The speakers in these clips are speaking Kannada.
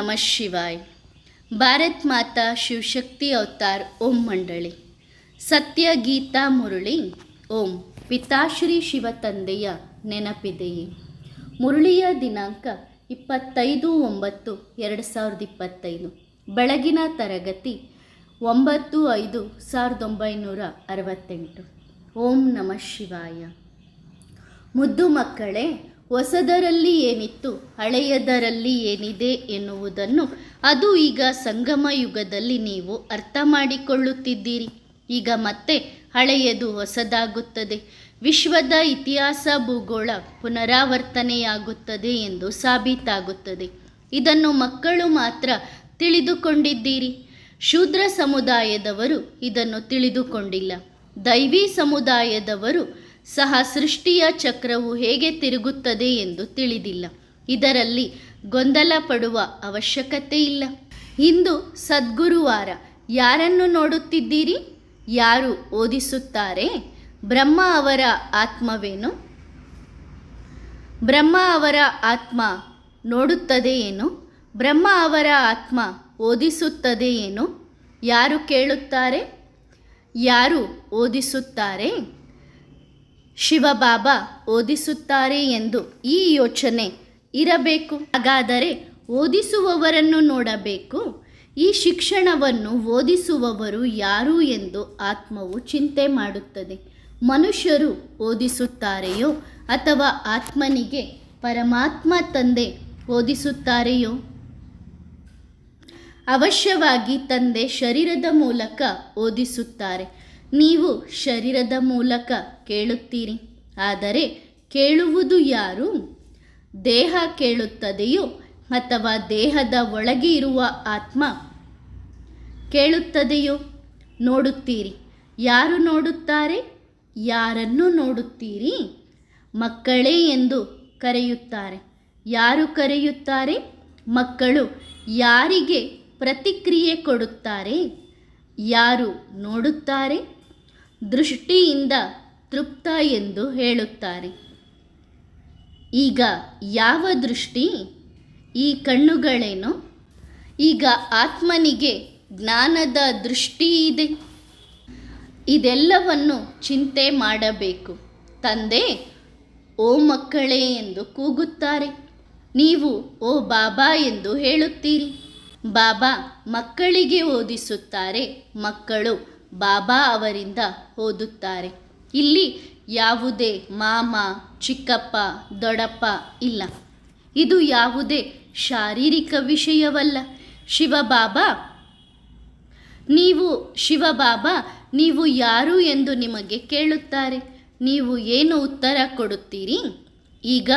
नमः शिवाय। ಭಾರತ್ ಮಾತಾ ಶಿವಶಕ್ತಿ ಅವತಾರ್ ಓಂ ಮಂಡಳಿ ಸತ್ಯ ಗೀತಾ ಮುರಳಿ ಓಂ ಪಿತಾಶ್ರೀ ಶಿವ ತಂದೆಯ ನೆನಪಿದೆಯೇ. ಮುರಳಿಯ ದಿನಾಂಕ 25/9/2025. ಬೆಳಗಿನ ತರಗತಿ 9/5/1968. ಓಂ ನಮಃ ಶಿವಾಯ. ಮುದ್ದು ಮಕ್ಕಳೇ, ಹೊಸದರಲ್ಲಿ ಏನಿತ್ತು ಹಳೆಯದರಲ್ಲಿ ಏನಿದೆ ಎನ್ನುವುದನ್ನು ಅದು ಈಗ ಸಂಗಮ ಯುಗದಲ್ಲಿ ನೀವು ಅರ್ಥ ಮಾಡಿಕೊಳ್ಳುತ್ತಿದ್ದೀರಿ. ಈಗ ಮತ್ತೆ ಹಳೆಯದು ಹೊಸದಾಗುತ್ತದೆ. ವಿಶ್ವದ ಇತಿಹಾಸ ಭೂಗೋಳ ಪುನರಾವರ್ತನೆಯಾಗುತ್ತದೆ ಎಂದು ಸಾಬೀತಾಗುತ್ತದೆ. ಇದನ್ನು ಮಕ್ಕಳು ಮಾತ್ರ ತಿಳಿದುಕೊಂಡಿದ್ದೀರಿ. ಶೂದ್ರ ಸಮುದಾಯದವರು ಇದನ್ನು ತಿಳಿದುಕೊಂಡಿಲ್ಲ. ದೈವಿ ಸಮುದಾಯದವರು ಸಹ ಸೃಷ್ಟಿಯ ಚಕ್ರವು ಹೇಗೆ ತಿರುಗುತ್ತದೆ ಎಂದು ತಿಳಿದಿಲ್ಲ. ಇದರಲ್ಲಿ ಗೊಂದಲ ಪಡುವ ಅವಶ್ಯಕತೆ ಇಲ್ಲ. ಇಂದು ಸದ್ಗುರುವಾರ. ಯಾರನ್ನು ನೋಡುತ್ತಿದ್ದೀರಿ? ಯಾರು ಓದಿಸುತ್ತಾರೆ? ಬ್ರಹ್ಮ ಅವರ ಆತ್ಮವೇನು? ಬ್ರಹ್ಮ ಅವರ ಆತ್ಮ ನೋಡುತ್ತದೆಯೇನು? ಬ್ರಹ್ಮ ಅವರ ಆತ್ಮ ಓದಿಸುತ್ತದೆಯೇನು? ಯಾರು ಕೇಳುತ್ತಾರೆ? ಯಾರು ಓದಿಸುತ್ತಾರೆ? ಶಿವಬಾಬಾ ಓದಿಸುತ್ತಾರೆ ಎಂದು ಈ ಯೋಚನೆ ಇರಬೇಕು. ಹಾಗಾದರೆ ಓದಿಸುವವರನ್ನು ನೋಡಬೇಕು. ಈ ಶಿಕ್ಷಣವನ್ನು ಓದಿಸುವವರು ಯಾರು ಎಂದು ಆತ್ಮವು ಚಿಂತೆ ಮಾಡುತ್ತದೆ. ಮನುಷ್ಯರು ಓದಿಸುತ್ತಾರೆಯೋ ಅಥವಾ ಆತ್ಮನಿಗೆ ಪರಮಾತ್ಮ ತಂದೆ ಓದಿಸುತ್ತಾರೆಯೋ? ಅವಶ್ಯವಾಗಿ ತಂದೆ ಶರೀರದ ಮೂಲಕ ಓದಿಸುತ್ತಾರೆ. ನೀವು ಶರೀರದ ಮೂಲಕ ಕೇಳುತ್ತೀರಿ. ಆದರೆ ಕೇಳುವುದು ಯಾರು? ದೇಹ ಕೇಳುತ್ತದೆಯೋ ಅಥವಾ ದೇಹದ ಒಳಗೆ ಇರುವ ಆತ್ಮ ಕೇಳುತ್ತದೆಯೋ? ನೋಡುತ್ತೀರಿ. ಯಾರು ನೋಡುತ್ತಾರೆ? ಯಾರನ್ನು ನೋಡುತ್ತೀರಿ? ಮಕ್ಕಳೇ ಎಂದು ಕರೆಯುತ್ತಾರೆ. ಯಾರು ಕರೆಯುತ್ತಾರೆ? ಮಕ್ಕಳು ಯಾರಿಗೆ ಪ್ರತಿಕ್ರಿಯೆ ಕೊಡುತ್ತಾರೆ? ಯಾರು ನೋಡುತ್ತಾರೆ? ದೃಷ್ಟಿಯಿಂದ ತೃಪ್ತ ಎಂದು ಹೇಳುತ್ತಾರೆ. ಈಗ ಯಾವ ದೃಷ್ಟಿ? ಈ ಕಣ್ಣುಗಳೇನು? ಈಗ ಆತ್ಮನಿಗೆ ಜ್ಞಾನದ ದೃಷ್ಟಿ ಇದೆ. ಇದೆಲ್ಲವನ್ನು ಚಿಂತೆ ಮಾಡಬೇಕು. ತಂದೆ ಓ ಮಕ್ಕಳೇ ಎಂದು ಕೂಗುತ್ತಾರೆ. ನೀವು ಓ ಬಾಬಾ ಎಂದು ಹೇಳುತ್ತೀರಿ. ಬಾಬಾ ಮಕ್ಕಳಿಗೆ ಓದಿಸುತ್ತಾರೆ. ಮಕ್ಕಳು ಬಾಬಾ ಅವರಿಂದ ಓದುತ್ತಾರೆ. ಇಲ್ಲಿ ಯಾವುದೇ ಮಾಮ, ಚಿಕ್ಕಪ್ಪ, ದೊಡ್ಡಪ್ಪ ಇಲ್ಲ. ಇದು ಯಾವುದೇ ಶಾರೀರಿಕ ವಿಷಯವಲ್ಲ. ಶಿವಬಾಬಾ ನೀವು ಯಾರು ಎಂದು ನಿಮಗೆ ಕೇಳುತ್ತಾರೆ. ನೀವು ಏನು ಉತ್ತರ ಕೊಡುತ್ತೀರಿ? ಈಗ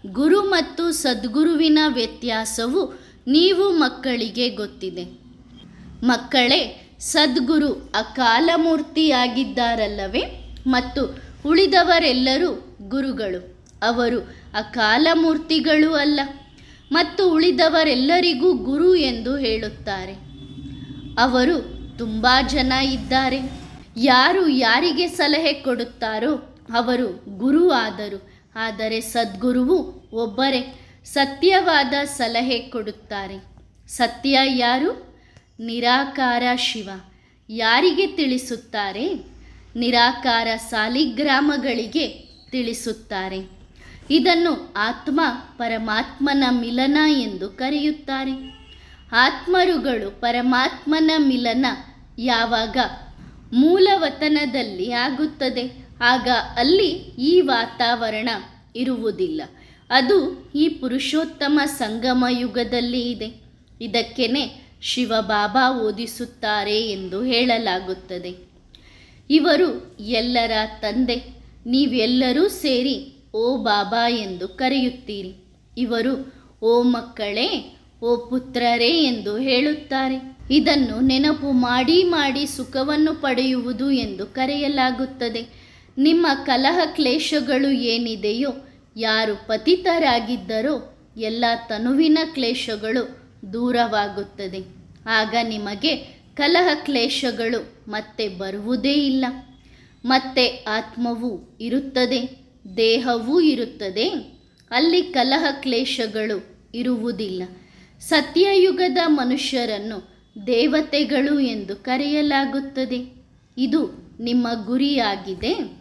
ಗುರು ಮತ್ತು ಸದ್ಗುರುವಿನ ವ್ಯತ್ಯಾಸವು ನೀವು ಮಕ್ಕಳಿಗೆ ಗೊತ್ತಿದೆ. ಮಕ್ಕಳೇ, ಸದ್ಗುರು ಅಕಾಲ ಮೂರ್ತಿಯಾಗಿದ್ದಾರಲ್ಲವೇ? ಮತ್ತು ಉಳಿದವರೆಲ್ಲರೂ ಗುರುಗಳು. ಅವರು ಅಕಾಲ ಮೂರ್ತಿಗಳು ಅಲ್ಲ. ಮತ್ತು ಉಳಿದವರೆಲ್ಲರಿಗೂ ಗುರು ಎಂದು ಹೇಳುತ್ತಾರೆ. ಅವರು ತುಂಬ ಜನ ಇದ್ದಾರೆ. ಯಾರು ಯಾರಿಗೆ ಸಲಹೆ ಕೊಡುತ್ತಾರೋ ಅವರು ಗುರು ಆದರು. ಆದರೆ ಸದ್ಗುರುವು ಒಬ್ಬರೇ ಸತ್ಯವಾದ ಸಲಹೆ ಕೊಡುತ್ತಾರೆ. ಸತ್ಯ ಯಾರು? ನಿರಾಕಾರ ಶಿವ. ಯಾರಿಗೆ ತಿಳಿಸುತ್ತಾರೆ? ನಿರಾಕಾರ ಸಾಲಿಗ್ರಾಮಗಳಿಗೆ ತಿಳಿಸುತ್ತಾರೆ. ಇದನ್ನು ಆತ್ಮ ಪರಮಾತ್ಮನ ಮಿಲನ ಎಂದು ಕರೆಯುತ್ತಾರೆ. ಆತ್ಮರುಗಳು ಪರಮಾತ್ಮನ ಮಿಲನ ಯಾವಾಗ? ಮೂಲವತನದಲ್ಲಿ ಆಗುತ್ತದೆ. ಆಗ ಅಲ್ಲಿ ಈ ವಾತಾವರಣ ಇರುವುದಿಲ್ಲ. ಅದು ಈ ಪುರುಷೋತ್ತಮ ಸಂಗಮ ಯುಗದಲ್ಲಿ ಇದೆ. ಇದಕ್ಕೇನೆ ಶಿವಬಾಬಾ ಓದಿಸುತ್ತಾರೆ ಎಂದು ಹೇಳಲಾಗುತ್ತದೆ. ಇವರು ಎಲ್ಲರ ತಂದೆ. ನೀವೆಲ್ಲರೂ ಸೇರಿ ಓ ಬಾಬಾ ಎಂದು ಕರೆಯುತ್ತೀರಿ. ಇವರು ಓ ಮಕ್ಕಳೇ, ಓ ಪುತ್ರರೇ ಎಂದು ಹೇಳುತ್ತಾರೆ. ಇದನ್ನು ನೆನಪು ಮಾಡಿ ಮಾಡಿ ಸುಖವನ್ನು ಪಡೆಯುವುದು ಎಂದು ಕರೆಯಲಾಗುತ್ತದೆ. ನಿಮ್ಮ ಕಲಹ ಕ್ಲೇಶಗಳು ಏನಿದೆಯೋ, ಯಾರು ಪತಿತರಾಗಿದ್ದರೋ ಎಲ್ಲ ತನುವಿನ ಕ್ಲೇಶಗಳು ದೂರವಾಗುತ್ತದೆ. ಆಗ ನಿಮಗೆ ಕಲಹ ಕ್ಲೇಶಗಳು ಮತ್ತೆ ಬರುವುದೇ ಇಲ್ಲ. ಮತ್ತೆ ಆತ್ಮವೂ ಇರುತ್ತದೆ, ದೇಹವೂ ಇರುತ್ತದೆ. ಅಲ್ಲಿ ಕಲಹ ಕ್ಲೇಶಗಳು ಇರುವುದಿಲ್ಲ. ಸತ್ಯಯುಗದ ಮನುಷ್ಯರನ್ನು ದೇವತೆಗಳು ಎಂದು ಕರೆಯಲಾಗುತ್ತದೆ. ಇದು ನಿಮ್ಮ ಗುರಿಯಾಗಿದೆ.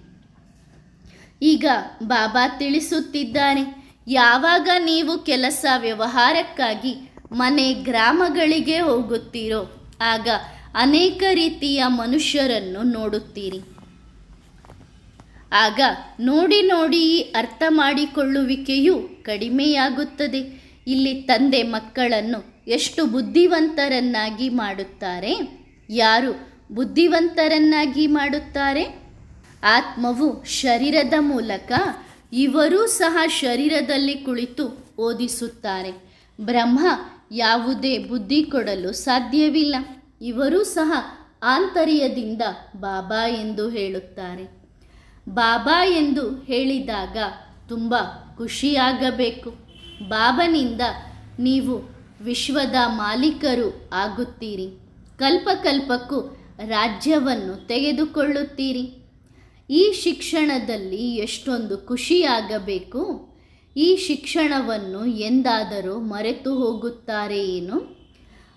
ಈಗ ಬಾಬಾ ತಿಳಿಸುತ್ತಿದ್ದಾರೆ, ಯಾವಾಗ ನೀವು ಕೆಲಸ ವ್ಯವಹಾರಕ್ಕಾಗಿ ಮನೆ ಗ್ರಾಮಗಳಿಗೆ ಹೋಗುತ್ತೀರೋ ಆಗ ಅನೇಕ ರೀತಿಯ ಮನುಷ್ಯರನ್ನು ನೋಡುತ್ತೀರಿ. ಆಗ ನೋಡಿ ನೋಡಿ ಅರ್ಥ ಮಾಡಿಕೊಳ್ಳುವಿಕೆಯು ಕಡಿಮೆಯಾಗುತ್ತದೆ. ಇಲ್ಲಿ ತಂದೆ ಮಕ್ಕಳನ್ನು ಎಷ್ಟು ಬುದ್ಧಿವಂತರನ್ನಾಗಿ ಮಾಡುತ್ತಾರೆ? ಯಾರು ಬುದ್ಧಿವಂತರನ್ನಾಗಿ ಮಾಡುತ್ತಾರೆ? ಆತ್ಮವು ಶರೀರದ ಮೂಲಕ, ಇವರೂ ಸಹ ಶರೀರದಲ್ಲಿ ಕುಳಿತು ಓದಿಸುತ್ತಾರೆ. ಬ್ರಹ್ಮ ಯಾವುದೇ ಬುದ್ಧಿ ಕೊಡಲು ಸಾಧ್ಯವಿಲ್ಲ. ಇವರೂ ಸಹ ಆಂತರ್ಯದಿಂದ ಬಾಬಾ ಎಂದು ಹೇಳುತ್ತಾರೆ. ಬಾಬಾ ಎಂದು ಹೇಳಿದಾಗ ತುಂಬ ಖುಷಿಯಾಗಬೇಕು. ಬಾಬನಿಂದ ನೀವು ವಿಶ್ವದ ಮಾಲೀಕರು ಆಗುತ್ತೀರಿ. ಕಲ್ಪಕಲ್ಪಕ್ಕೂ ರಾಜ್ಯವನ್ನು ತೆಗೆದುಕೊಳ್ಳುತ್ತೀರಿ. ಈ ಶಿಕ್ಷಣದಲ್ಲಿ ಎಷ್ಟೊಂದು ಖುಷಿಯಾಗಬೇಕು. ಈ ಶಿಕ್ಷಣವನ್ನು ಎಂದಾದರೂ ಮರೆತು ಹೋಗುತ್ತಾರೆ ಏನು?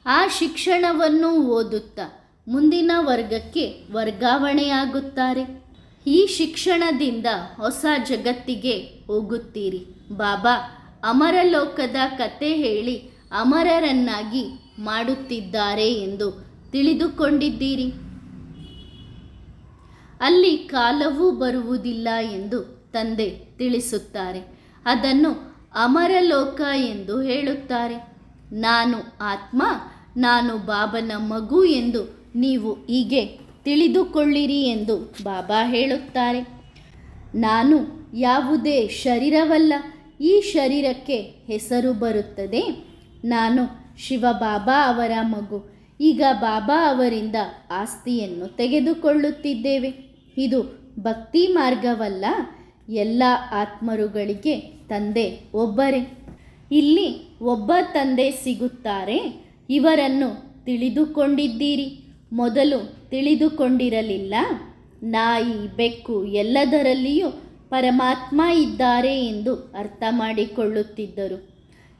ಆ ಶಿಕ್ಷಣವನ್ನು ಓದುತ್ತಾ ಮುಂದಿನ ವರ್ಗಕ್ಕೆ ವರ್ಗಾವಣೆಯಾಗುತ್ತಾರೆ. ಈ ಶಿಕ್ಷಣದಿಂದ ಹೊಸ ಜಗತ್ತಿಗೆ ಹೋಗುತ್ತೀರಿ. ಬಾಬಾ ಅಮರಲೋಕದ ಕತೆ ಹೇಳಿ ಅಮರರನ್ನಾಗಿ ಮಾಡುತ್ತಿದ್ದಾರೆ ಎಂದು ತಿಳಿದುಕೊಂಡಿದ್ದೀರಿ. ಅಲ್ಲಿ ಕಾಲವೂ ಬರುವುದಿಲ್ಲ ಎಂದು ತಂದೆ ತಿಳಿಸುತ್ತಾರೆ. ಅದನ್ನು ಅಮರಲೋಕ ಎಂದು ಹೇಳುತ್ತಾರೆ. ನಾನು ಆತ್ಮ, ನಾನು ಬಾಬನ ಮಗು ಎಂದು ನೀವು ಹೀಗೆ ತಿಳಿದುಕೊಳ್ಳಿರಿ ಎಂದು ಬಾಬಾ ಹೇಳುತ್ತಾರೆ. ನಾನು ಯಾವುದೇ ಶರೀರವಲ್ಲ. ಈ ಶರೀರಕ್ಕೆ ಹೆಸರು ಬರುತ್ತದೆ. ನಾನು ಶಿವಬಾಬಾ ಅವರ ಮಗು. ಈಗ ಬಾಬಾ ಅವರಿಂದ ಆಸ್ತಿಯನ್ನು ತೆಗೆದುಕೊಳ್ಳುತ್ತಿದ್ದೇವೆ. ಇದು ಭಕ್ತಿ ಮಾರ್ಗವಲ್ಲ. ಎಲ್ಲ ಆತ್ಮರುಗಳಿಗೆ ತಂದೆ ಒಬ್ಬರೇ. ಇಲ್ಲಿ ಒಬ್ಬ ತಂದೆ ಸಿಗುತ್ತಾರೆ. ಇವರನ್ನು ತಿಳಿದುಕೊಂಡಿದ್ದೀರಿ. ಮೊದಲು ತಿಳಿದುಕೊಂಡಿರಲಿಲ್ಲ. ನಾಯಿ, ಬೆಕ್ಕು ಎಲ್ಲದರಲ್ಲಿಯೂ ಪರಮಾತ್ಮ ಇದ್ದಾರೆ ಎಂದು ಅರ್ಥ ಮಾಡಿಕೊಳ್ಳುತ್ತಿದ್ದರು.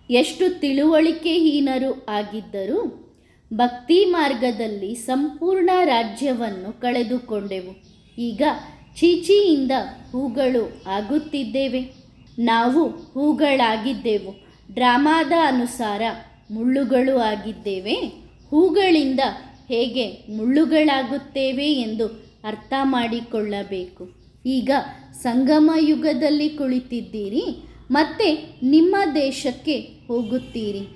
ಎಷ್ಟು ತಿಳುವಳಿಕೆಹೀನರು ಆಗಿದ್ದರು. ಭಕ್ತಿ ಮಾರ್ಗದಲ್ಲಿ ಸಂಪೂರ್ಣ ರಾಜ್ಯವನ್ನು ಕಳೆದುಕೊಂಡೆವು. ಈಗ ಚೀಚಿಯಿಂದ ಹೂಗಳು ಆಗುತ್ತಿದ್ದೇವೆ. ನಾವು ಹೂಗಳಾಗಿದ್ದೆವು. ಡ್ರಾಮಾದ ಅನುಸಾರ ಮುಳ್ಳುಗಳು ಆಗಿದ್ದೇವೆ. ಹೂಗಳಿಂದ ಹೇಗೆ ಮುಳ್ಳುಗಳಾಗುತ್ತೇವೆ ಎಂದು ಅರ್ಥ ಮಾಡಿಕೊಳ್ಳಬೇಕು. ಈಗ ಸಂಗಮ ಯುಗದಲ್ಲಿ ಕುಳಿತಿದ್ದೀರಿ. ಮತ್ತೆ ನಿಮ್ಮ ದೇಶಕ್ಕೆ ಹೋಗುತ್ತೀರಿ.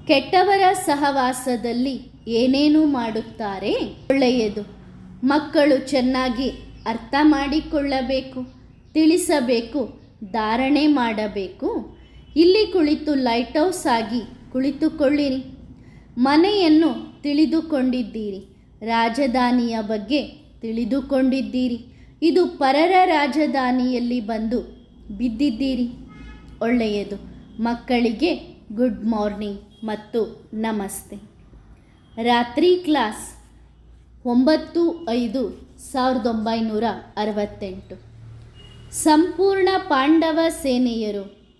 ಕೆಟ್ಟವರ ಸಹವಾಸದಲ್ಲಿ ಏನೇನು ಮಾಡುತ್ತಾರೆ? ಒಳ್ಳೆಯದು. ಮಕ್ಕಳು ಚೆನ್ನಾಗಿ ಅರ್ಥ ಮಾಡಿಕೊಳ್ಳಬೇಕು, ತಿಳಿಸಬೇಕು, ಧಾರಣೆ ಮಾಡಬೇಕು. ಇಲ್ಲಿ ಕುಳಿತು ಲೈಟ್ ಹೌಸ್ ಆಗಿ ಕುಳಿತುಕೊಳ್ಳಿರಿ. ಮನೆಯನ್ನು ತಿಳಿದುಕೊಂಡಿದ್ದೀರಿ. ರಾಜಧಾನಿಯ ಬಗ್ಗೆ ತಿಳಿದುಕೊಂಡಿದ್ದೀರಿ. ಇದು ಪರರ ರಾಜಧಾನಿಯಲ್ಲಿ ಬಂದು ಬಿದ್ದಿದ್ದೀರಿ. ಒಳ್ಳೆಯದು. ಮಕ್ಕಳಿಗೆ ಗುಡ್ ಮಾರ್ನಿಂಗ್ ಮತ್ತು ನಮಸ್ತೆ. ರಾತ್ರಿ ಕ್ಲಾಸ್ 9/5/1968. ಸಂಪೂರ್ಣ ಪಾಂಡವ ಸೇನೆಯರು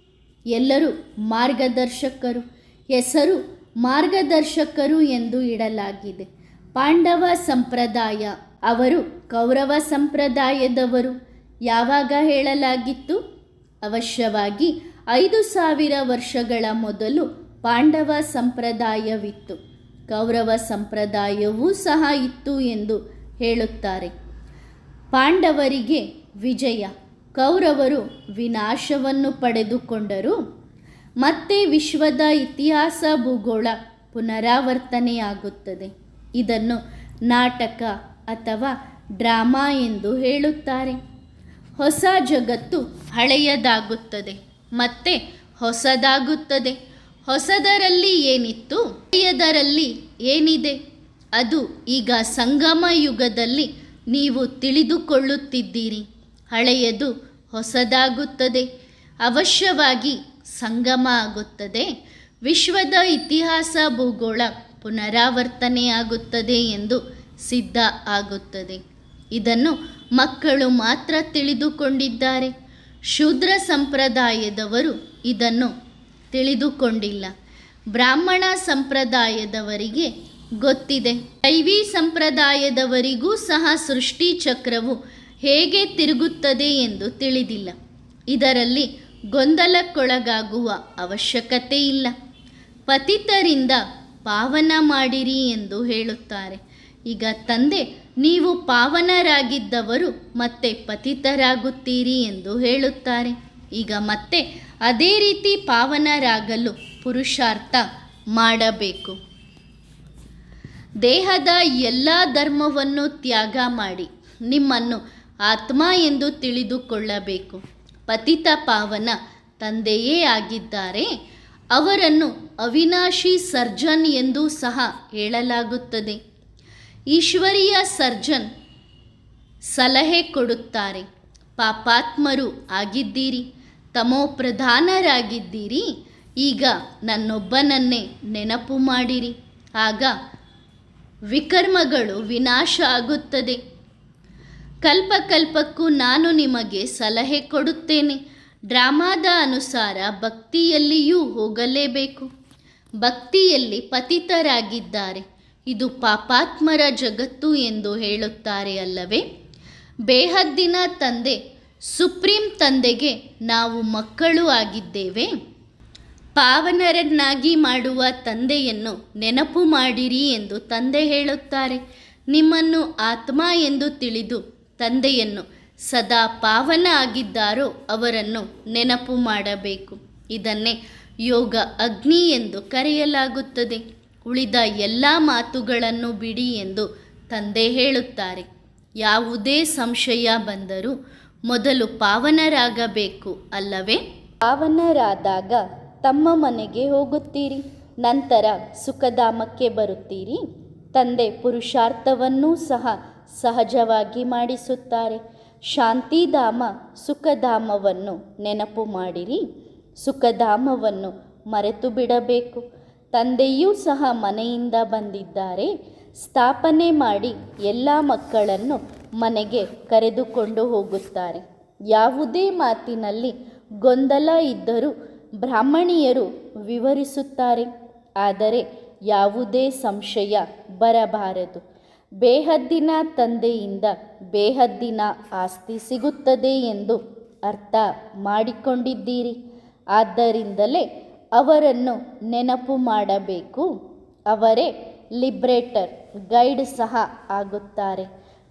ಎಲ್ಲರೂ ಮಾರ್ಗದರ್ಶಕರು. ಹೆಸರು ಮಾರ್ಗದರ್ಶಕರು ಎಂದು ಇಡಲಾಗಿದೆ. ಪಾಂಡವ ಸಂಪ್ರದಾಯ, ಅವರು ಕೌರವ ಸಂಪ್ರದಾಯದವರು. ಯಾವಾಗ ಹೇಳಲಾಗಿತ್ತು? ಅವಶ್ಯವಾಗಿ 5000 ವರ್ಷಗಳ ಮೊದಲು ಪಾಂಡವ ಸಂಪ್ರದಾಯವಿತ್ತು. ಕೌರವ ಸಂಪ್ರದಾಯವೂ ಸಹ ಇತ್ತು ಎಂದು ಹೇಳುತ್ತಾರೆ. ಪಾಂಡವರಿಗೆ ವಿಜಯ, ಕೌರವರು ವಿನಾಶವನ್ನು ಪಡೆದುಕೊಂಡರು. ಮತ್ತೆ ವಿಶ್ವದ ಇತಿಹಾಸ ಭೂಗೋಳ ಪುನರಾವರ್ತನೆಯಾಗುತ್ತದೆ. ಇದನ್ನು ನಾಟಕ ಅಥವಾ ಡ್ರಾಮಾ ಎಂದು ಹೇಳುತ್ತಾರೆ. ಹೊಸ ಜಗತ್ತು ಹಳೆಯದಾಗುತ್ತದೆ ಮತ್ತೆ ಹೊಸದಾಗುತ್ತದೆ. ಹೊಸದರಲ್ಲಿ ಏನಿತ್ತು, ಹಳೆಯದರಲ್ಲಿ ಏನಿದೆ, ಅದು ಈಗ ಸಂಗಮ ಯುಗದಲ್ಲಿ ನೀವು ತಿಳಿದುಕೊಳ್ಳುತ್ತಿದ್ದೀರಿ. ಹಳೆಯದು ಹೊಸದಾಗುತ್ತದೆ. ಅವಶ್ಯವಾಗಿ ಸಂಗಮ ಆಗುತ್ತದೆ. ವಿಶ್ವದ ಇತಿಹಾಸ ಭೂಗೋಳ ಪುನರಾವರ್ತನೆಯಾಗುತ್ತದೆ ಎಂದು ಸಿದ್ಧ ಆಗುತ್ತದೆ. ಇದನ್ನು ಮಕ್ಕಳು ಮಾತ್ರ ತಿಳಿದುಕೊಂಡಿದ್ದಾರೆ. ಶೂದ್ರ ಸಂಪ್ರದಾಯದವರು ಇದನ್ನು ತಿಳಿದುಕೊಂಡಿಲ್ಲ. ಬ್ರಾಹ್ಮಣ ಸಂಪ್ರದಾಯದವರಿಗೆ ಗೊತ್ತಿದೆ. ದೈವಿ ಸಂಪ್ರದಾಯದವರಿಗೂ ಸಹ ಸೃಷ್ಟಿ ಚಕ್ರವು ಹೇಗೆ ತಿರುಗುತ್ತದೆ ಎಂದು ತಿಳಿದಿಲ್ಲ. ಇದರಲ್ಲಿ ಗೊಂದಲಕ್ಕೊಳಗಾಗುವ ಅವಶ್ಯಕತೆ ಇಲ್ಲ. ಪತಿತರಿಂದ ಪಾವನ ಮಾಡಿರಿ ಎಂದು ಹೇಳುತ್ತಾರೆ. ಈಗ ತಂದೆ, ನೀವು ಪಾವನರಾಗಿದ್ದವರು ಮತ್ತೆ ಪತಿತರಾಗುತ್ತೀರಿ ಎಂದು ಹೇಳುತ್ತಾರೆ. ಈಗ ಮತ್ತೆ ಅದೇ ರೀತಿ ಪಾವನರಾಗಲು ಪುರುಷಾರ್ಥ ಮಾಡಬೇಕು. ದೇಹದ ಎಲ್ಲ ಧರ್ಮವನ್ನು ತ್ಯಾಗ ಮಾಡಿ ನಿಮ್ಮನ್ನು ಆತ್ಮ ಎಂದು ತಿಳಿದುಕೊಳ್ಳಬೇಕು. ಪತಿತ ಪಾವನ ತಂದೆಯೇ ಆಗಿದ್ದಾರೆ. ಅವರನ್ನು ಅವಿನಾಶಿ ಸರ್ಜನ್ ಎಂದೂ ಸಹ ಹೇಳಲಾಗುತ್ತದೆ. ಈಶ್ವರೀಯ ಸರ್ಜನ್ ಸಲಹೆ ಕೊಡುತ್ತಾರೆ. ಪಾಪಾತ್ಮರು ಆಗಿದ್ದೀರಿ, ತಮೋಪ್ರಧಾನರಾಗಿದ್ದೀರಿ, ಈಗ ನನ್ನೊಬ್ಬನನ್ನೇ ನೆನಪು ಮಾಡಿರಿ, ಆಗ ವಿಕರ್ಮಗಳು ವಿನಾಶ ಆಗುತ್ತದೆ. ಕಲ್ಪಕಲ್ಪಕ್ಕೂ ನಾನು ನಿಮಗೆ ಸಲಹೆ ಕೊಡುತ್ತೇನೆ. ಡ್ರಾಮಾದ ಅನುಸಾರ ಭಕ್ತಿಯಲ್ಲಿಯೂ ಹೋಗಲೇಬೇಕು. ಭಕ್ತಿಯಲ್ಲಿ ಪತಿತರಾಗಿದ್ದಾರೆ. ಇದು ಪಾಪಾತ್ಮರ ಜಗತ್ತು ಎಂದು ಹೇಳುತ್ತಾರೆ ಅಲ್ಲವೇ? ಬೇಹದ್ದಿನ ತಂದೆ ಸುಪ್ರೀಂ ತಂದೆಗೆ ನಾವು ಮಕ್ಕಳು ಆಗಿದ್ದೇವೆ. ಪಾವನರನ್ನಾಗಿ ಮಾಡುವ ತಂದೆಯನ್ನು ನೆನಪು ಮಾಡಿರಿ ಎಂದು ತಂದೆ ಹೇಳುತ್ತಾರೆ. ನಿಮ್ಮನ್ನು ಆತ್ಮ ಎಂದು ತಿಳಿದು ತಂದೆಯನ್ನು ಸದಾ ಪಾವನ ಆಗಿದ್ದಾರೋ ಅವರನ್ನು ನೆನಪು ಮಾಡಬೇಕು. ಇದನ್ನೇ ಯೋಗ ಅಗ್ನಿ ಎಂದು ಕರೆಯಲಾಗುತ್ತದೆ. ಉಳಿದ ಎಲ್ಲ ಮಾತುಗಳನ್ನು ಬಿಡಿ ಎಂದು ತಂದೆ ಹೇಳುತ್ತಾರೆ. ಯಾವುದೇ ಸಂಶಯ ಬಂದರೂ ಮೊದಲು ಪಾವನರಾಗಬೇಕು ಅಲ್ಲವೇ? ಪಾವನರಾದಾಗ ತಮ್ಮ ಮನೆಗೆ ಹೋಗುತ್ತೀರಿ, ನಂತರ ಸುಖಧಾಮಕ್ಕೆ ಬರುತ್ತೀರಿ. ತಂದೆ ಪುರುಷಾರ್ಥವನ್ನೂ ಸಹ ಸಹಜವಾಗಿ ಮಾಡಿಸುತ್ತಾರೆ. ಶಾಂತಿಧಾಮ ಸುಖಧಾಮವನ್ನು ನೆನಪು ಮಾಡಿರಿ. ಸುಖಧಾಮವನ್ನು ಮರೆತು ಬಿಡಬೇಕು. ತಂದೆಯೂ ಸಹ ಮನೆಯಿಂದ ಬಂದಿದ್ದಾರೆ. ಸ್ಥಾಪನೆ ಮಾಡಿ ಎಲ್ಲ ಮಕ್ಕಳನ್ನು ಮನೆಗೆ ಕರೆದುಕೊಂಡು ಹೋಗುತ್ತಾರೆ. ಯಾವುದೇ ಮಾತಿನಲ್ಲಿ ಗೊಂದಲ ಇದ್ದರೂ ಬ್ರಾಹ್ಮಣಿಯರು ವಿವರಿಸುತ್ತಾರೆ. ಆದರೆ ಯಾವುದೇ ಸಂಶಯ ಬರಬಾರದು. ಬೇಹದ್ದಿನ ತಂದೆಯಿಂದ ಬೇಹದ್ದಿನ ಆಸ್ತಿ ಸಿಗುತ್ತದೆ ಎಂದು ಅರ್ಥ ಮಾಡಿಕೊಂಡಿದ್ದೀರಿ. ಆದ್ದರಿಂದಲೇ ಅವರನ್ನು ನೆನಪು ಮಾಡಬೇಕು. ಅವರೇ ಲಿಬ್ರೇಟರ್, ಗೈಡ್ ಸಹ ಆಗುತ್ತಾರೆ.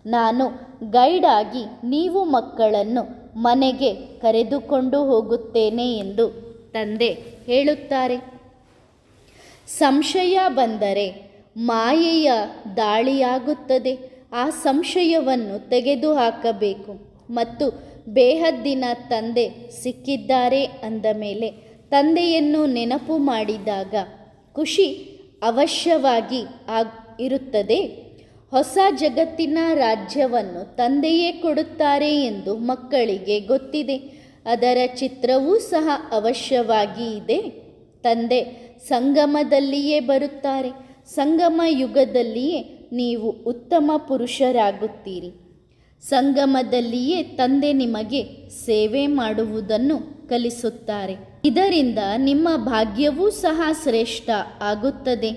ನಾನು ಗೈಡ್ ಆಗಿ ನೀವು ಮಕ್ಕಳನ್ನು ಮನೆಗೆ ಕರೆದುಕೊಂಡು ಹೋಗುತ್ತೇನೆ ಎಂದು ತಂದೆ ಹೇಳುತ್ತಾರೆ. ಸಂಶಯ ಬಂದರೆ ಮಾಯೆಯ ದಾಳಿಯಾಗುತ್ತದೆ. ಆ ಸಂಶಯವನ್ನು ತೆಗೆದುಹಾಕಬೇಕು. ಮತ್ತು ಬೇಹದ್ದಿನ ತಂದೆ ಸಿಕ್ಕಿದ್ದಾರೆ ಅಂದ ಮೇಲೆ ತಂದೆಯನ್ನು ನೆನಪು ಮಾಡಿದಾಗ ಖುಷಿ ಅವಶ್ಯವಾಗಿ ಇರುತ್ತದೆ. ಹೊಸ ಜಗತ್ತಿನ ರಾಜ್ಯವನ್ನು ತಂದೆಯೇ ಕೊಡುತ್ತಾರೆ ಎಂದು ಮಕ್ಕಳಿಗೆ ಗೊತ್ತಿದೆ. ಅದರ ಚಿತ್ರವೂ ಸಹ ಅವಶ್ಯವಾಗಿ ಇದೆ. ತಂದೆ ಸಂಗಮದಲ್ಲಿಯೇ ಬರುತ್ತಾರೆ. ಸಂಗಮ ಯುಗದಲ್ಲಿಯೇ ನೀವು ಉತ್ತಮ ಪುರುಷರಾಗುತ್ತೀರಿ. ಸಂಗಮದಲ್ಲಿಯೇ ತಂದೆ ನಿಮಗೆ ಸೇವೆ ಮಾಡುವುದನ್ನು ಕಲಿಸುತ್ತಾರೆ. ಇದರಿಂದ ನಿಮ್ಮ ಭಾಗ್ಯವೂ ಸಹ ಶ್ರೇಷ್ಠ ಆಗುತ್ತದೆ.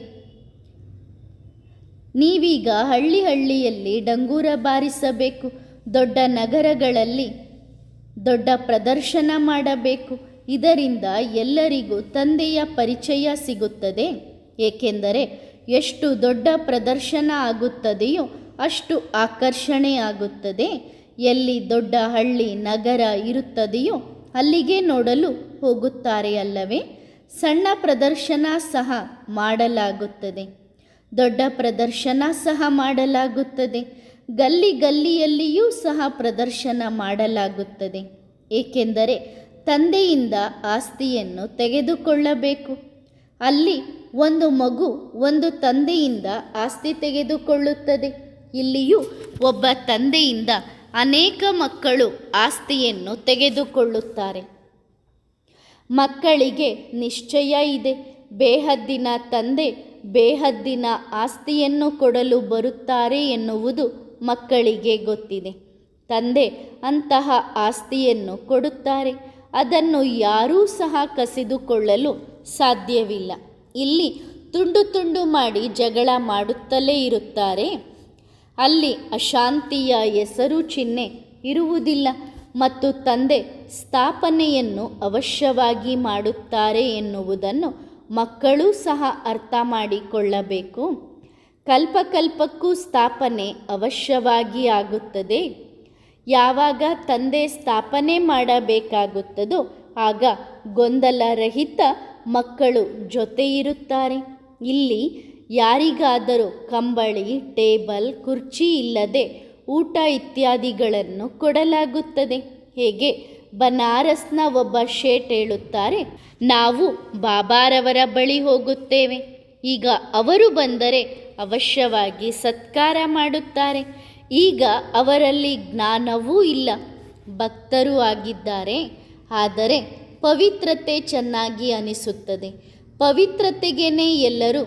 ನೀವೀಗ ಹಳ್ಳಿಯಲ್ಲಿ ಡಂಗೂರ ಬಾರಿಸಬೇಕು. ದೊಡ್ಡ ನಗರಗಳಲ್ಲಿ ದೊಡ್ಡ ಪ್ರದರ್ಶನ ಮಾಡಬೇಕು. ಇದರಿಂದ ಎಲ್ಲರಿಗೂ ತಂದೆಯ ಪರಿಚಯ ಸಿಗುತ್ತದೆ. ಏಕೆಂದರೆ ಎಷ್ಟು ದೊಡ್ಡ ಪ್ರದರ್ಶನ ಆಗುತ್ತದೆಯೋ ಅಷ್ಟು ಆಕರ್ಷಣೆ ಆಗುತ್ತದೆ. ಎಲ್ಲಿ ದೊಡ್ಡ ಹಳ್ಳಿ ನಗರ ಇರುತ್ತದೆಯೋ ಅಲ್ಲಿಗೆ ನೋಡಲು ಹೋಗುತ್ತಾರೆ ಅಲ್ಲವೇ? ಸಣ್ಣ ಪ್ರದರ್ಶನ ಸಹ ಮಾಡಲಾಗುತ್ತದೆ, ದೊಡ್ಡ ಪ್ರದರ್ಶನ ಸಹ ಮಾಡಲಾಗುತ್ತದೆ. ಗಲ್ಲಿಯಲ್ಲಿಯೂ ಸಹ ಪ್ರದರ್ಶನ ಮಾಡಲಾಗುತ್ತದೆ. ಏಕೆಂದರೆ ತಂದೆಯಿಂದ ಆಸ್ತಿಯನ್ನು ತೆಗೆದುಕೊಳ್ಳಬೇಕು. ಅಲ್ಲಿ ಒಂದು ಮಗು ಒಂದು ತಂದೆಯಿಂದ ಆಸ್ತಿ ತೆಗೆದುಕೊಳ್ಳುತ್ತದೆ. ಇಲ್ಲಿಯೂ ಒಬ್ಬ ತಂದೆಯಿಂದ ಅನೇಕ ಮಕ್ಕಳು ಆಸ್ತಿಯನ್ನು ತೆಗೆದುಕೊಳ್ಳುತ್ತಾರೆ. ಮಕ್ಕಳಿಗೆ ನಿಶ್ಚಯ ಇದೆ, ಬೇಹದ್ದಿನ ತಂದೆ ಬೇಹದ್ದಿನ ಆಸ್ತಿಯನ್ನು ಕೊಡಲು ಬರುತ್ತಾರೆ ಎನ್ನುವುದು ಮಕ್ಕಳಿಗೆ ಗೊತ್ತಿದೆ. ತಂದೆ ಅಂತಹ ಆಸ್ತಿಯನ್ನು ಕೊಡುತ್ತಾರೆ. ಅದನ್ನು ಯಾರೂ ಸಹ ಕಸಿದುಕೊಳ್ಳಲು ಸಾಧ್ಯವಿಲ್ಲ. ಇಲ್ಲಿ ತುಂಡು ತುಂಡು ಮಾಡಿ ಜಗಳ ಮಾಡುತ್ತಲೇ ಇರುತ್ತಾರೆ. ಅಲ್ಲಿ ಅಶಾಂತಿಯ ಹೆಸರು ಚಿಹ್ನೆ ಇರುವುದಿಲ್ಲ ಮತ್ತು ತಂದೆ ಸ್ಥಾಪನೆಯನ್ನು ಅವಶ್ಯವಾಗಿ ಮಾಡುತ್ತಾರೆ ಎನ್ನುವುದನ್ನು ಮಕ್ಕಳೂ ಸಹ ಅರ್ಥ ಮಾಡಿಕೊಳ್ಳಬೇಕು. ಕಲ್ಪಕಲ್ಪಕ್ಕೂ ಸ್ಥಾಪನೆ ಅವಶ್ಯವಾಗಿ ಆಗುತ್ತದೆ. ಯಾವಾಗ ತಂದೆ ಸ್ಥಾಪನೆ ಮಾಡಬೇಕಾಗುತ್ತದೋ ಆಗ ಗೊಂದಲರಹಿತ ಮಕ್ಕಳು ಜೊತೆ ಇರುತ್ತಾರೆ. ಇಲ್ಲಿ ಯಾರಿಗಾದರೂ ಕಂಬಳಿ, ಟೇಬಲ್, ಕುರ್ಚಿ ಇಲ್ಲದೆ ಊಟ ಇತ್ಯಾದಿಗಳನ್ನು ಕೊಡಲಾಗುತ್ತದೆ. ಹೇಗೆ ಬನಾರಸ್ನ ಒಬ್ಬ ಶೇಟ್ ಹೇಳುತ್ತಾರೆ, ನಾವು ಬಾಬಾರವರ ಬಳಿ ಹೋಗುತ್ತೇವೆ. ಈಗ ಅವರು ಬಂದರೆ ಅವಶ್ಯವಾಗಿ ಸತ್ಕಾರ ಮಾಡುತ್ತಾರೆ. ಈಗ ಅವರಲ್ಲಿ ಜ್ಞಾನವೂ ಇಲ್ಲ, ಭಕ್ತರೂ ಆಗಿದ್ದಾರೆ. ಆದರೆ ಪವಿತ್ರತೆ ಚೆನ್ನಾಗಿ ಅನಿಸುತ್ತದೆ. ಪವಿತ್ರತೆಗೇನೆ ಎಲ್ಲರೂ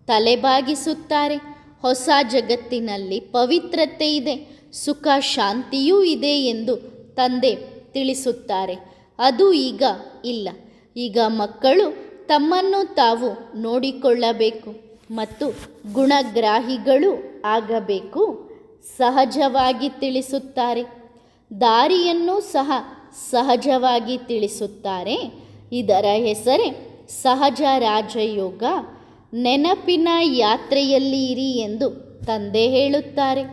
ತಲೆಬಾಗಿಸುತ್ತಾರೆ. ಹೊಸ ಜಗತ್ತಿನಲ್ಲಿ ಪವಿತ್ರತೆ ಇದೆ, ಸುಖ ಶಾಂತಿಯೂ ಇದೆ ಎಂದು ತಂದೆ ತಿಳಿಸುತ್ತಾರೆ. ಅದು ಈಗ ಇಲ್ಲ. ಈಗ ಮಕ್ಕಳು ತಮ್ಮನ್ನು ತಾವು ನೋಡಿಕೊಳ್ಳಬೇಕು ಮತ್ತು ಗುಣಗ್ರಾಹಿಗಳು ಆಗಬೇಕು. ಸಹಜವಾಗಿ ತಿಳಿಸುತ್ತಾರೆ. ದಾರಿಯನ್ನು ಸಹ ಸಹಜವಾಗಿ ತಿಳಿಸುತ್ತಾರೆ. ಇದರ ಹೆಸರೇ ಸಹಜ ರಾಜಯೋಗ. ನೆನಪಿನ ಯಾತ್ರೆಯಲ್ಲಿ ಇರಿ ಎಂದು ತಂದೆ ಹೇಳುತ್ತಾರೆ.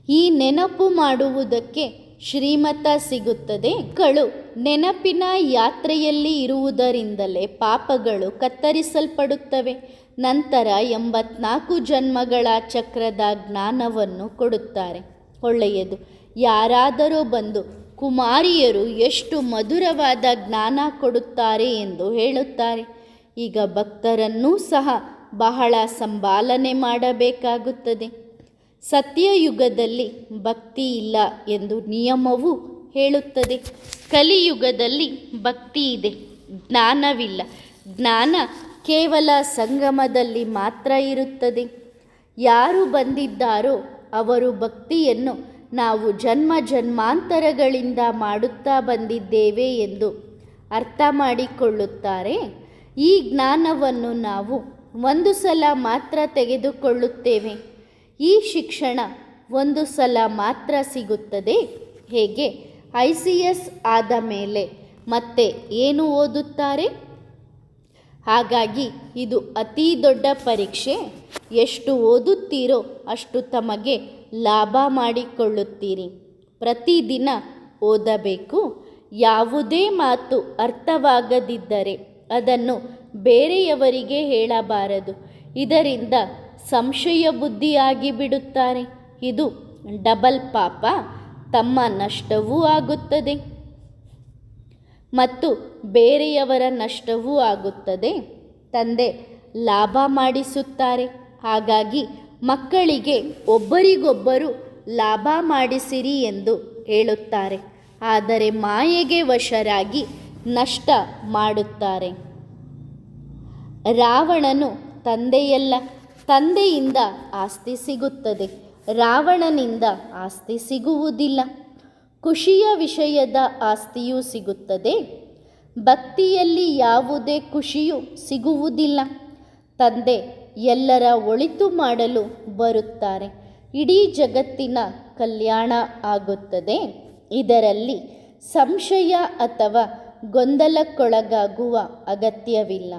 ಈ ನೆನಪು ಮಾಡುವುದಕ್ಕೆ ಶ್ರೀಮತ ಸಿಗುತ್ತದೆ. ಮಕ್ಕಳು ನೆನಪಿನ ಯಾತ್ರೆಯಲ್ಲಿ ಇರುವುದರಿಂದಲೇ ಪಾಪಗಳು ಕತ್ತರಿಸಲ್ಪಡುತ್ತವೆ. ನಂತರ 84 ಜನ್ಮಗಳ ಚಕ್ರದ ಜ್ಞಾನವನ್ನು ಕೊಡುತ್ತಾರೆ. ಒಳ್ಳೆಯದು. ಯಾರಾದರೂ ಬಂದು ಕುಮಾರಿಯರು ಎಷ್ಟು ಮಧುರವಾದ ಜ್ಞಾನ ಕೊಡುತ್ತಾರೆ ಎಂದು ಹೇಳುತ್ತಾರೆ. ಈಗ ಭಕ್ತರನ್ನೂ ಸಹ ಬಹಳ ಸಂಭಾಲನೆ ಮಾಡಬೇಕಾಗುತ್ತದೆ. ಸತ್ಯಯುಗದಲ್ಲಿ ಭಕ್ತಿ ಇಲ್ಲ ಎಂದು ನಿಯಮವು ಹೇಳುತ್ತದೆ. ಕಲಿಯುಗದಲ್ಲಿ ಭಕ್ತಿ ಇದೆ, ಜ್ಞಾನವಿಲ್ಲ. ಜ್ಞಾನ ಕೇವಲ ಸಂಗಮದಲ್ಲಿ ಮಾತ್ರ ಇರುತ್ತದೆ. ಯಾರು ಬಂದಿದ್ದಾರೋ ಅವರು ಭಕ್ತಿಯನ್ನು ನಾವು ಜನ್ಮ ಜನ್ಮಾಂತರಗಳಿಂದ ಮಾಡುತ್ತಾ ಬಂದಿದ್ದೇವೆ ಎಂದು ಅರ್ಥ ಮಾಡಿಕೊಳ್ಳುತ್ತಾರೆ. ಈ ಜ್ಞಾನವನ್ನು ನಾವು ಒಂದು ಸಲ ಮಾತ್ರ ತೆಗೆದುಕೊಳ್ಳುತ್ತೇವೆ. ಈ ಶಿಕ್ಷಣ ಒಂದು ಸಲ ಮಾತ್ರ ಸಿಗುತ್ತದೆ. ಹೇಗೆ ICS ಆದ ಮೇಲೆ ಮತ್ತೆ ಏನು ಓದುತ್ತಾರೆ? ಹಾಗಾಗಿ ಇದು ಅತಿ ದೊಡ್ಡ ಪರೀಕ್ಷೆ. ಎಷ್ಟು ಓದುತ್ತೀರೋ ಅಷ್ಟು ತಮಗೆ ಲಾಭ ಮಾಡಿಕೊಳ್ಳುತ್ತೀರಿ. ಪ್ರತಿದಿನ ಓದಬೇಕು. ಯಾವುದೇ ಮಾತು ಅರ್ಥವಾಗದಿದ್ದರೆ ಅದನ್ನು ಬೇರೆಯವರಿಗೆ ಹೇಳಬಾರದು. ಇದರಿಂದ ಸಂಶಯ ಬುದ್ಧಿಯಾಗಿ ಬಿಡುತ್ತಾರೆ. ಇದು ಡಬಲ್ ಪಾಪ. ತಮ್ಮ ನಷ್ಟವೂ ಆಗುತ್ತದೆ ಮತ್ತು ಬೇರೆಯವರ ನಷ್ಟವೂ ಆಗುತ್ತದೆ. ತಂದೆ ಲಾಭ ಮಾಡಿಸುತ್ತಾರೆ. ಹಾಗಾಗಿ ಮಕ್ಕಳಿಗೆ ಒಬ್ಬರಿಗೊಬ್ಬರು ಲಾಭ ಮಾಡಿಸಿರಿ ಎಂದು ಹೇಳುತ್ತಾರೆ. ಆದರೆ ಮಾಯೆಗೆ ವಶರಾಗಿ ನಷ್ಟ ಮಾಡುತ್ತಾರೆ. ರಾವಣನು ತಂದೆಯಲ್ಲ. ತಂದೆಯಿಂದ ಆಸ್ತಿ ಸಿಗುತ್ತದೆ, ರಾವಣನಿಂದ ಆಸ್ತಿ ಸಿಗುವುದಿಲ್ಲ. ಖುಷಿಯ ವಿಷಯದ ಆಸ್ತಿಯೂ ಸಿಗುತ್ತದೆ. ಭಕ್ತಿಯಲ್ಲಿ ಯಾವುದೇ ಖುಷಿಯೂ ಸಿಗುವುದಿಲ್ಲ. ತಂದೆ ಎಲ್ಲರ ಒಳಿತು ಮಾಡಲು ಬರುತ್ತಾರೆ. ಇಡೀ ಜಗತ್ತಿನ ಕಲ್ಯಾಣ ಆಗುತ್ತದೆ. ಇದರಲ್ಲಿ ಸಂಶಯ ಅಥವಾ ಗೊಂದಲಕ್ಕೊಳಗಾಗುವ ಅಗತ್ಯವಿಲ್ಲ.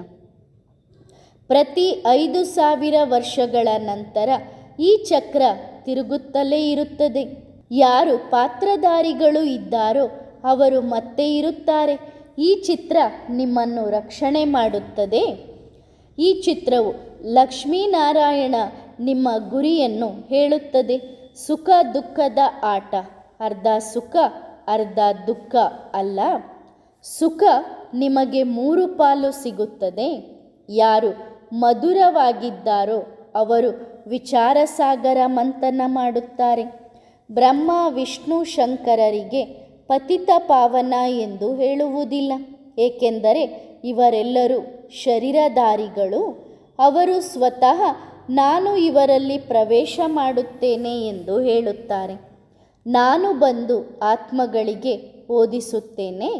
ಪ್ರತಿ 5000 ವರ್ಷಗಳ ನಂತರ ಈ ಚಕ್ರ ತಿರುಗುತ್ತಲೇ ಇರುತ್ತದೆ. ಯಾರು ಪಾತ್ರಧಾರಿಗಳು ಇದ್ದಾರೋ ಅವರು ಮತ್ತೆ ಇರುತ್ತಾರೆ. ಈ ಚಿತ್ರ ನಿಮ್ಮನ್ನು ರಕ್ಷಣೆ ಮಾಡುತ್ತದೆ. ಈ ಚಿತ್ರವು ಲಕ್ಷ್ಮೀನಾರಾಯಣ ನಿಮ್ಮ ಗುರಿಯನ್ನು ಹೇಳುತ್ತದೆ. ಸುಖ ದುಃಖದ ಆಟ. ಅರ್ಧ ಸುಖ ಅರ್ಧ ದುಃಖ ಅಲ್ಲ. ಸುಖ ನಿಮಗೆ 3 ಪಾಲು ಸಿಗುತ್ತದೆ. ಯಾರು ಮಧುರವಾಗಿದ್ದಾರೋ ಅವರು ವಿಚಾರ ಸಾಗರ ಮಂಥನ ಮಾಡುತ್ತಾರೆ. ಬ್ರಹ್ಮ ವಿಷ್ಣು ಶಂಕರರಿಗೆ ಪತಿತ ಪಾವನ ಎಂದು ಹೇಳುವುದಿಲ್ಲ, ಏಕೆಂದರೆ ಇವರೆಲ್ಲರೂ ಶರೀರಧಾರಿಗಳು. ಅವರು ಸ್ವತಃ ನಾನು ಇವರಲ್ಲಿ ಪ್ರವೇಶ ಮಾಡುತ್ತೇನೆ ಎಂದು ಹೇಳುತ್ತಾರೆ. ನಾನು ಬಂದು ಆತ್ಮಗಳಿಗೆ ಓದಿಸುತ್ತೇನೆ.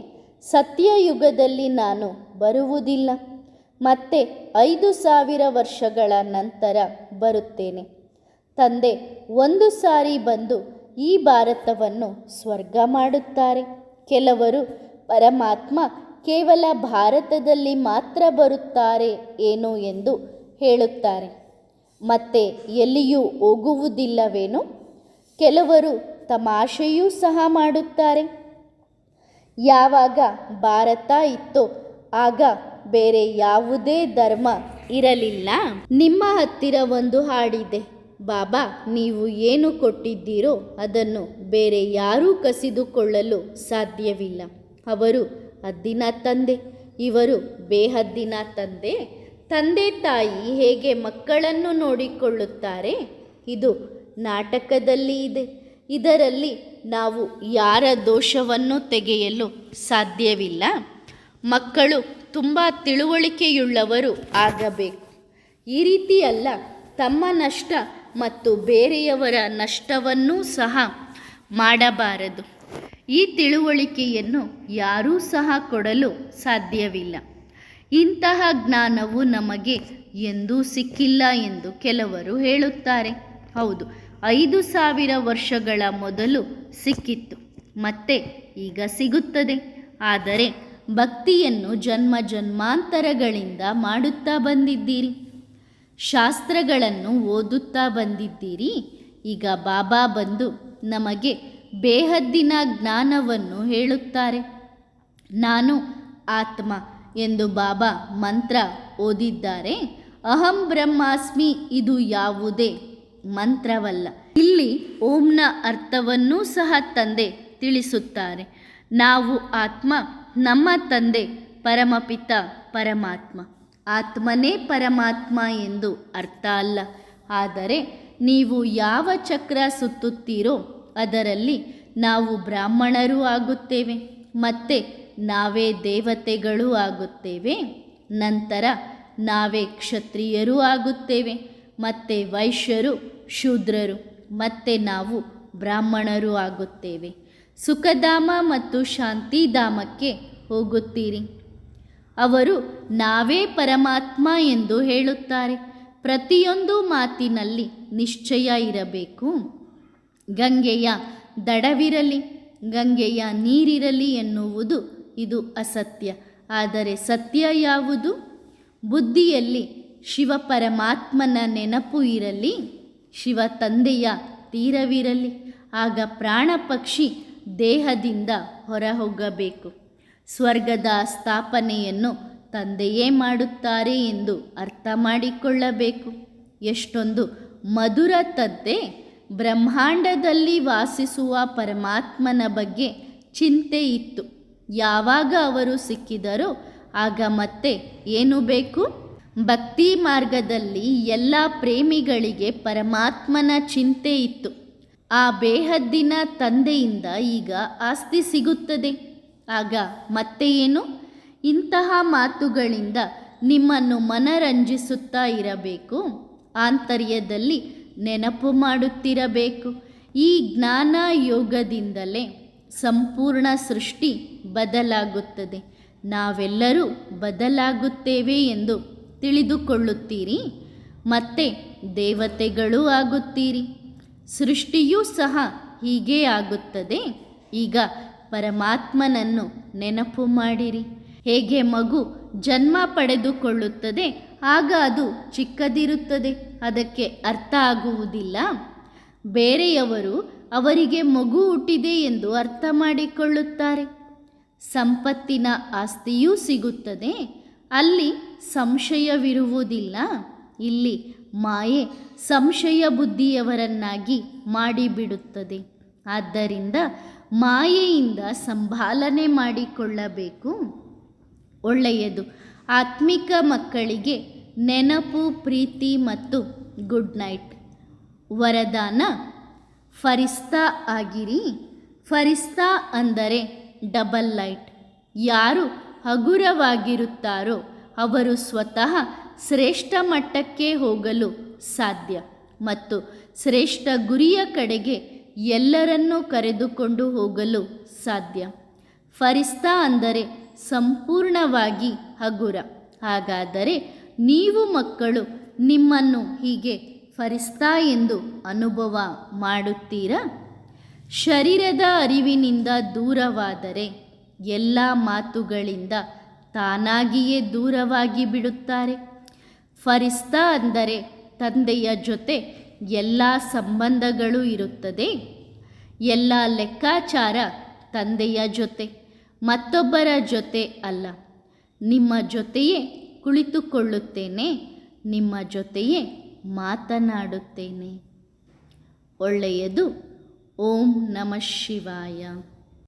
ಸತ್ಯಯುಗದಲ್ಲಿ ನಾನು ಬರುವುದಿಲ್ಲ, ಮತ್ತೆ 5,000 ವರ್ಷಗಳ ನಂತರ ಬರುತ್ತೇನೆ. ತಂದೆ ಒಂದು ಸಾರಿ ಬಂದು ಈ ಭಾರತವನ್ನು ಸ್ವರ್ಗ ಮಾಡುತ್ತಾರೆ. ಕೆಲವರು ಪರಮಾತ್ಮ ಕೇವಲ ಭಾರತದಲ್ಲಿ ಮಾತ್ರ ಬರುತ್ತಾರೆ ಏನೋ ಎಂದು ಹೇಳುತ್ತಾರೆ. ಮತ್ತೆ ಎಲ್ಲಿಯೂ ಹೋಗುವುದಿಲ್ಲವೇನೋ? ಕೆಲವರು ತಮಾಷೆಯೂ ಸಹ ಮಾಡುತ್ತಾರೆ. ಯಾವಾಗ ಭಾರತ ಇತ್ತೋ ಆಗ ಬೇರೆ ಯಾವುದೇ ಧರ್ಮ ಇರಲಿಲ್ಲ. ನಿಮ್ಮ ಹತ್ತಿರ ಒಂದು ಹಾಡಿದೆ, ಬಾಬಾ ನೀವು ಏನು ಕೊಟ್ಟಿದ್ದೀರೋ ಅದನ್ನು ಬೇರೆ ಯಾರೂ ಕಸಿದುಕೊಳ್ಳಲು ಸಾಧ್ಯವಿಲ್ಲ. ಅವರು ಹದ್ದಿನ ತಂದೆ, ಇವರು ಬೇಹದ್ದಿನ ತಂದೆ. ತಂದೆ ತಾಯಿ ಹೇಗೆ ಮಕ್ಕಳನ್ನು ನೋಡಿಕೊಳ್ಳುತ್ತಾರೆ, ಇದು ನಾಟಕದಲ್ಲಿ ಇದೆ. ಇದರಲ್ಲಿ ನಾವು ಯಾರ ದೋಷವನ್ನು ತೆಗೆಯಲು ಸಾಧ್ಯವಿಲ್ಲ. ಮಕ್ಕಳು ತುಂಬ ತಿಳುವಳಿಕೆಯುಳ್ಳವರು ಆಗಬೇಕು. ಈ ರೀತಿ ಅಲ್ಲ, ತಮ್ಮ ನಷ್ಟ ಮತ್ತು ಬೇರೆಯವರ ನಷ್ಟವನ್ನೂ ಸಹ ಮಾಡಬಾರದು. ಈ ತಿಳುವಳಿಕೆಯನ್ನು ಯಾರೂ ಸಹ ಕೊಡಲು ಸಾಧ್ಯವಿಲ್ಲ. ಇಂತಹ ಜ್ಞಾನವು ನಮಗೆ ಎಂದೂ ಸಿಕ್ಕಿಲ್ಲ ಎಂದು ಕೆಲವರು ಹೇಳುತ್ತಾರೆ. ಹೌದು, 5,000 ವರ್ಷಗಳ ಮೊದಲು ಸಿಕ್ಕಿತ್ತು, ಮತ್ತೆ ಈಗ ಸಿಗುತ್ತದೆ. ಆದರೆ ಭಕ್ತಿಯನ್ನು ಜನ್ಮ ಜನ್ಮಾಂತರಗಳಿಂದ ಮಾಡುತ್ತಾ ಬಂದಿದ್ದೀರಿ, ಶಾಸ್ತ್ರಗಳನ್ನು ಓದುತ್ತಾ ಬಂದಿದ್ದೀರಿ. ಈಗ ಬಾಬಾ ಬಂದು ನಮಗೆ ಬೇಹದ್ದಿನ ಜ್ಞಾನವನ್ನು ಹೇಳುತ್ತಾರೆ. ನಾನು ಆತ್ಮ ಎಂದು ಬಾಬಾ ಮಂತ್ರ ಓದಿದ್ದಾರೆ. ಅಹಂ ಬ್ರಹ್ಮಾಸ್ಮಿ ಇದು ಯಾವುದೇ ಮಂತ್ರವಲ್ಲ. ಇಲ್ಲಿ ಓಂನ ಅರ್ಥವನ್ನೂ ಸಹ ತಂದೆ ತಿಳಿಸುತ್ತಾರೆ. ನಾವು ಆತ್ಮ, ನಮ್ಮ ತಂದೆ ಪರಮಪಿತ ಪರಮಾತ್ಮ. ಆತ್ಮನೇ ಪರಮಾತ್ಮ ಎಂದು ಅರ್ಥ ಅಲ್ಲ. ಆದರೆ ನೀವು ಯಾವ ಚಕ್ರ ಸುತ್ತುತ್ತೀರೋ ಅದರಲ್ಲಿ ನಾವು ಬ್ರಾಹ್ಮಣರೂ ಆಗುತ್ತೇವೆ, ಮತ್ತೆ ನಾವೇ ದೇವತೆಗಳೂ ಆಗುತ್ತೇವೆ. ನಂತರ ನಾವೇ ಕ್ಷತ್ರಿಯರೂ ಆಗುತ್ತೇವೆ, ಮತ್ತೆ ವೈಶ್ಯರು, ಶೂದ್ರರು, ಮತ್ತೆ ನಾವು ಬ್ರಾಹ್ಮಣರೂ ಆಗುತ್ತೇವೆ. ಸುಖಧಾಮ ಮತ್ತು ಶಾಂತಿಧಾಮಕ್ಕೆ ಹೋಗುತ್ತೀರಿ. ಅವರು ನಾವೇ ಪರಮಾತ್ಮ ಎಂದು ಹೇಳುತ್ತಾರೆ. ಪ್ರತಿಯೊಂದು ಮಾತಿನಲ್ಲಿ ನಿಶ್ಚಯ ಇರಬೇಕು. ಗಂಗೆಯ ದಡವಿರಲಿ, ಗಂಗೆಯ ನೀರಿರಲಿ ಎನ್ನುವುದು ಇದು ಅಸತ್ಯ. ಆದರೆ ಸತ್ಯ ಯಾವುದು? ಬುದ್ಧಿಯಲ್ಲಿ ಶಿವ ಪರಮಾತ್ಮನ ನೆನಪು ಇರಲಿ, ಶಿವ ತಂದೆಯ ತೀರವಿರಲಿ. ಆಗ ಪ್ರಾಣ ಪಕ್ಷಿ ದೇಹದಿಂದ ಹೊರಹೋಗಬೇಕು. ಸ್ವರ್ಗದ ಸ್ಥಾಪನೆಯನ್ನು ತಂದೆಯೇ ಮಾಡುತ್ತಾರೆ ಎಂದು ಅರ್ಥ ಮಾಡಿಕೊಳ್ಳಬೇಕು. ಎಷ್ಟೊಂದು ಮಧುರ ತಂದೆ ಬ್ರಹ್ಮಾಂಡದಲ್ಲಿ ವಾಸಿಸುವ ಪರಮಾತ್ಮನ ಬಗ್ಗೆ ಚಿಂತೆ ಇತ್ತು. ಯಾವಾಗ ಅವರು ಸಿಕ್ಕಿದರೋ ಆಗ ಮತ್ತೆ ಏನು ಬೇಕು? ಭಕ್ತಿ ಮಾರ್ಗದಲ್ಲಿ ಎಲ್ಲ ಪ್ರೇಮಿಗಳಿಗೆ ಪರಮಾತ್ಮನ ಚಿಂತೆ ಇತ್ತು. ಆ ಬೇಹದ್ದಿನ ತಂದೆಯಿಂದ ಈಗ ಆಸ್ತಿ ಸಿಗುತ್ತದೆ. ಆಗ ಮತ್ತೆ ಏನು? ಇಂತಹ ಮಾತುಗಳಿಂದ ನಿಮ್ಮನ್ನು ಮನರಂಜಿಸುತ್ತಾ ಇರಬೇಕು. ಆಂತರ್ಯದಲ್ಲಿ ನೆನಪು ಮಾಡುತ್ತಿರಬೇಕು. ಈ ಜ್ಞಾನ ಯೋಗದಿಂದಲೇ ಸಂಪೂರ್ಣ ಸೃಷ್ಟಿ ಬದಲಾಗುತ್ತದೆ. ನಾವೆಲ್ಲರೂ ಬದಲಾಗುತ್ತೇವೆ ಎಂದು ತಿಳಿದುಕೊಳ್ಳುತ್ತೀರಿ, ಮತ್ತೆ ದೇವತೆಗಳೂ ಆಗುತ್ತೀರಿ. ಸೃಷ್ಟಿಯೂ ಸಹ ಹೀಗೆ ಆಗುತ್ತದೆ. ಈಗ ಪರಮಾತ್ಮನನ್ನು ನೆನಪು ಮಾಡಿರಿ. ಹೇಗೆ ಮಗು ಜನ್ಮ ಪಡೆದುಕೊಳ್ಳುತ್ತದೆ, ಆಗ ಅದು ಚಿಕ್ಕದಿರುತ್ತದೆ, ಅದಕ್ಕೆ ಅರ್ಥ ಆಗುವುದಿಲ್ಲ. ಬೇರೆಯವರು ಅವರಿಗೆ ಮಗು ಹುಟ್ಟಿದೆ ಎಂದು ಅರ್ಥ ಮಾಡಿಕೊಳ್ಳುತ್ತಾರೆ. ಸಂಪತ್ತಿನ ಆಸ್ತಿಯೂ ಸಿಗುತ್ತದೆ, ಅಲ್ಲಿ ಸಂಶಯವಿರುವುದಿಲ್ಲ. ಇಲ್ಲಿ ಮಾಯೆ ಸಂಶಯ ಬುದ್ಧಿಯವರನ್ನಾಗಿ ಮಾಡಿಬಿಡುತ್ತದೆ. ಆದ್ದರಿಂದ ಮಾಯೆಯಿಂದ ಸಂಭಾಲನೆ ಮಾಡಿಕೊಳ್ಳಬೇಕು. ಒಳ್ಳೆಯದು. ಆತ್ಮಿಕ ಮಕ್ಕಳಿಗೆ ನೆನಪು, ಪ್ರೀತಿ ಮತ್ತು ಗುಡ್ ನೈಟ್. ವರದಾನ: ಫರಿಸ್ತಾ ಆಗಿರಿ. ಫರಿಸ್ತಾ ಅಂದರೆ ಡಬಲ್ ಲೈಟ್. ಯಾರು ಹಗುರವಾಗಿರುತ್ತಾರೋ ಅವರು ಸ್ವತಃ ಶ್ರೇಷ್ಠ ಮಟ್ಟಕ್ಕೆ ಹೋಗಲು ಸಾಧ್ಯ ಮತ್ತು ಶ್ರೇಷ್ಠ ಗುರಿಯ ಕಡೆಗೆ ಎಲ್ಲರನ್ನೂ ಕರೆದುಕೊಂಡು ಹೋಗಲು ಸಾಧ್ಯ. ಫರಿಸ್ತಾ ಅಂದರೆ ಸಂಪೂರ್ಣವಾಗಿ ಹಗುರ. ಹಾಗಾದರೆ ನೀವು ಮಕ್ಕಳು ನಿಮ್ಮನ್ನು ಹೀಗೆ ಫರಿಸ್ತಾ ಎಂದು ಅನುಭವ ಮಾಡುತ್ತೀರಾ? ಶರೀರದ ಅರಿವಿನಿಂದ ದೂರವಾದರೆ ಎಲ್ಲ ಮಾತುಗಳಿಂದ ತಾನಾಗಿಯೇ ದೂರವಾಗಿ ಬಿಡುತ್ತಾರೆ. ಫರಿಸ್ತಾ ಅಂದರೆ ತಂದೆಯ ಜೊತೆ ಎಲ್ಲ ಸಂಬಂಧಗಳು ಇರುತ್ತದೆ. ಎಲ್ಲ ಲೆಕ್ಕಾಚಾರ ತಂದೆಯ ಜೊತೆ, ಮತ್ತೊಬ್ಬರ ಜೊತೆ ಅಲ್ಲ. ನಿಮ್ಮ ಜೊತೆಯೇ ಕುಳಿತುಕೊಳ್ಳುತ್ತೇನೆ, ನಿಮ್ಮ ಜೊತೆಯೇ ಮಾತನಾಡುತ್ತೇನೆ. ಒಳ್ಳೆಯದು. ಓಂ ನಮಃ ಶಿವಾಯ.